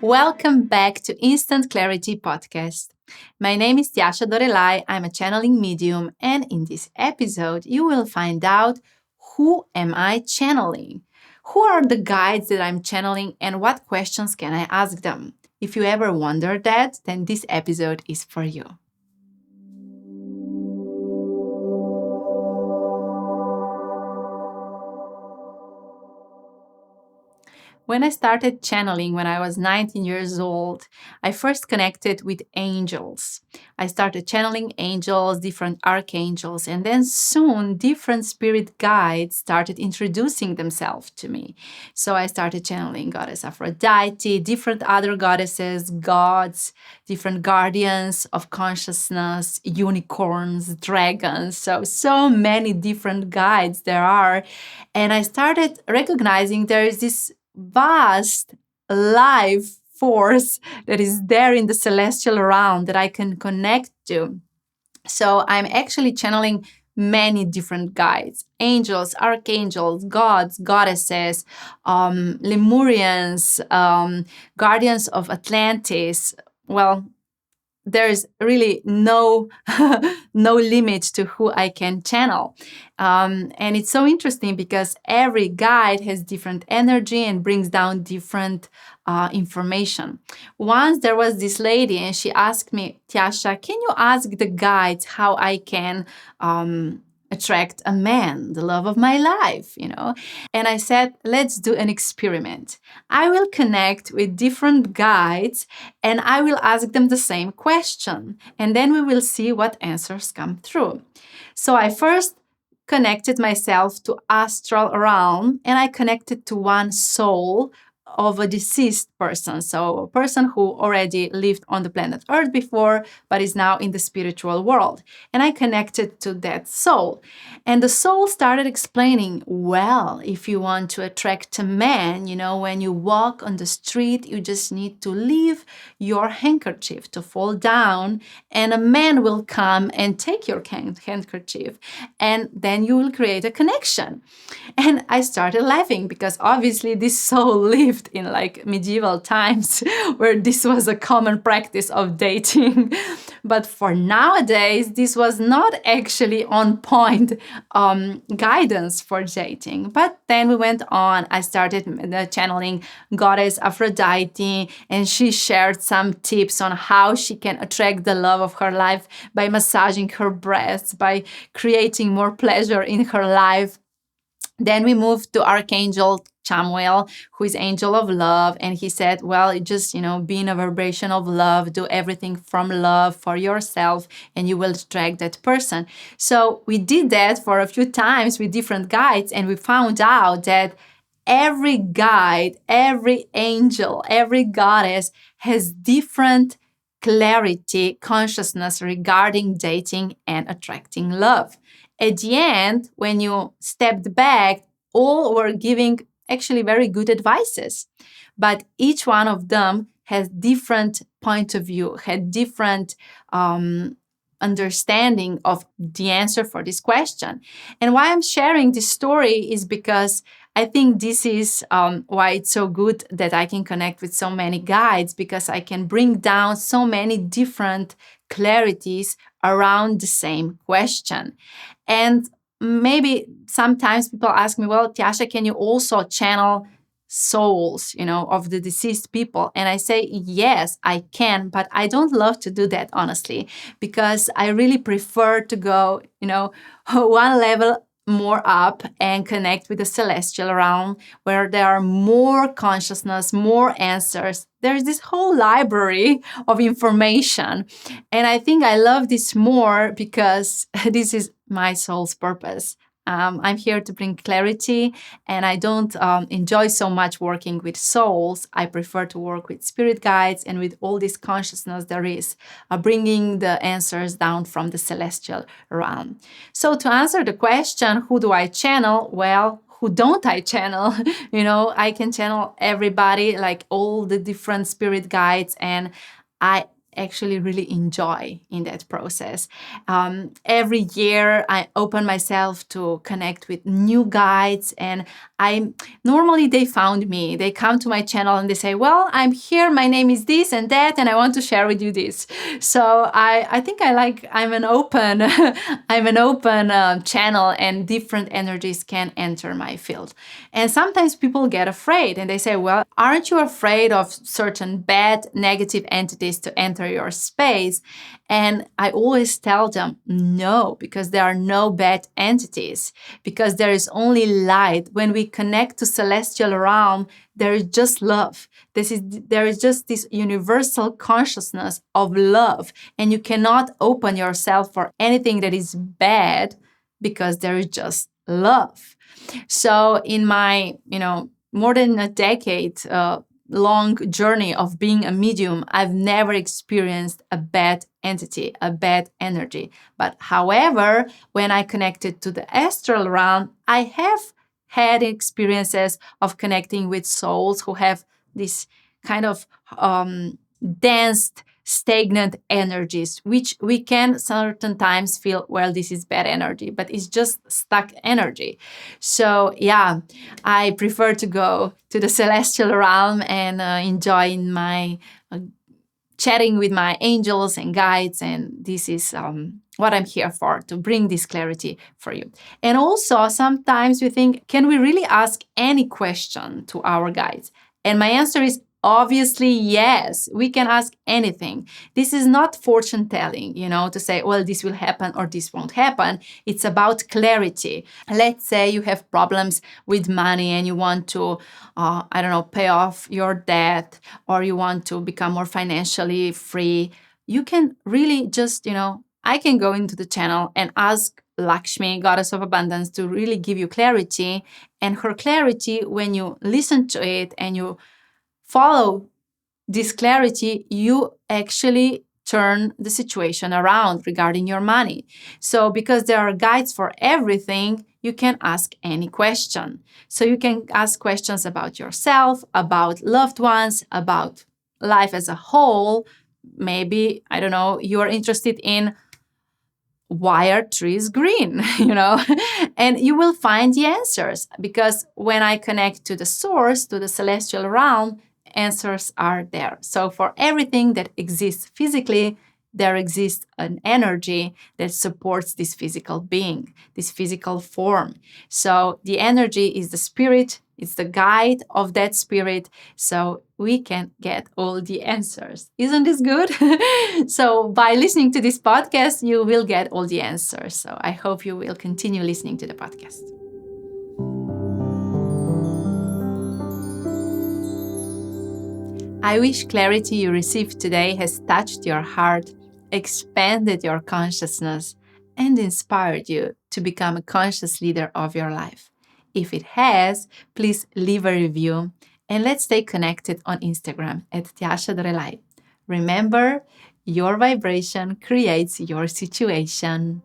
Welcome back to Instant Clarity Podcast. My name is Tjaša Dorelay. I'm a channeling medium, and in this episode, you will find out who am I channeling? Who are the guides that I'm channeling, and what questions can I ask them? If you ever wondered that, then this episode is for you. When I started channeling when I was 19 years old, I first connected with angels. I started channeling angels, different archangels, and then soon different spirit guides started introducing themselves to me. So I started channeling Goddess Aphrodite, different other goddesses, gods, different guardians of consciousness, unicorns, dragons. So many different guides there are. And I started recognizing there is this vast life force that is there in the celestial realm that I can connect to. So I'm actually channeling many different guides: angels, archangels, gods, goddesses, Lemurians, guardians of Atlantis. Well, there's really no limit to who I can channel. And it's so interesting because every guide has different energy and brings down different information. Once there was this lady and she asked me, Tjaša, can you ask the guides how I can attract a man, the love of my life, And I said, let's do an experiment. I will connect with different guides and I will ask them the same question. And then we will see what answers come through. So I first connected myself to astral realm and I connected to one soul of a deceased person. So a person who already lived on the planet Earth before, but is now in the spiritual world. And I connected to that soul. And the soul started explaining, well, if you want to attract a man, when you walk on the street, you just need to leave your handkerchief to fall down and a man will come and take your handkerchief. And then you will create a connection. And I started laughing because obviously this soul lived in like medieval times where this was a common practice of dating. But for nowadays, this was not actually on point guidance for dating. But then we went on. I started channeling Goddess Aphrodite, and she shared some tips on how she can attract the love of her life by massaging her breasts, by creating more pleasure in her life. Then we moved to Archangel Chamuel, who is angel of love. And he said, well, just, be in a vibration of love, do everything from love for yourself, and you will attract that person. So we did that for a few times with different guides, and we found out that every guide, every angel, every goddess has different clarity, consciousness regarding dating and attracting love. At the end, when you stepped back, all were giving actually very good advices. But each one of them has different point of view, had different understanding of the answer for this question. And why I'm sharing this story is because I think this is why it's so good that I can connect with so many guides, because I can bring down so many different clarities around the same question. And maybe sometimes people ask me, well, Tjaša, can you also channel souls, of the deceased people? And I say, yes, I can, but I don't love to do that, honestly, because I really prefer to go, one level more up and connect with the celestial realm where there are more consciousness, more answers. There's this whole library of information. And I think I love this more because this is my soul's purpose. I'm here to bring clarity, and I don't enjoy so much working with souls. I prefer to work with spirit guides and with all this consciousness there is, bringing the answers down from the celestial realm. So to answer the question, who do I channel? Well, who don't I channel? I can channel everybody, like all the different spirit guides, and I actually really enjoy in that process. Every year, I open myself to connect with new guides, and I normally they found me. They come to my channel and they say, "Well, I'm here. My name is this and that, and I want to share with you this." So I think I'm an open I'm an open channel, and different energies can enter my field. And sometimes people get afraid and they say, "Well, aren't you afraid of certain bad, negative entities to enter your space?" And I always tell them, no, because there are no bad entities, because there is only light. When we connect to celestial realm, there is just love. There is just this universal consciousness of love, and you cannot open yourself for anything that is bad, because there is just love. So in my, more than a decade long journey of being a medium, I've never experienced a bad entity, a bad energy. But however, when I connected to the astral realm, I have had experiences of connecting with souls who have this kind of dense, stagnant energies, which we can certain times feel, well, this is bad energy, but it's just stuck energy. So yeah, I prefer to go to the celestial realm and enjoy my chatting with my angels and guides, and this is what I'm here for, to bring this clarity for you. And also, sometimes we think, can we really ask any question to our guides? And my answer is obviously yes, we can ask anything. This is not fortune telling, to say, well, this will happen or this won't happen. It's about clarity. Let's say you have problems with money and you want to, pay off your debt, or you want to become more financially free. You can really just, I can go into the channel and ask Lakshmi, goddess of abundance, to really give you clarity. And her clarity, when you listen to it and you follow this clarity, you actually turn the situation around regarding your money. So because there are guides for everything, you can ask any question. So you can ask questions about yourself, about loved ones, about life as a whole. Maybe, you are interested in why are trees green, and you will find the answers, because when I connect to the source, to the celestial realm, answers are there. So for everything that exists physically, there exists an energy that supports this physical being, this physical form. So the energy is the spirit, it's the guide of that spirit. So we can get all the answers. Isn't this good? So by listening to this podcast, you will get all the answers. So I hope you will continue listening to the podcast. I wish clarity you received today has touched your heart, expanded your consciousness, and inspired you to become a conscious leader of your life. If it has, please leave a review, and let's stay connected on Instagram at Tjaša Dorelay. Remember, your vibration creates your situation.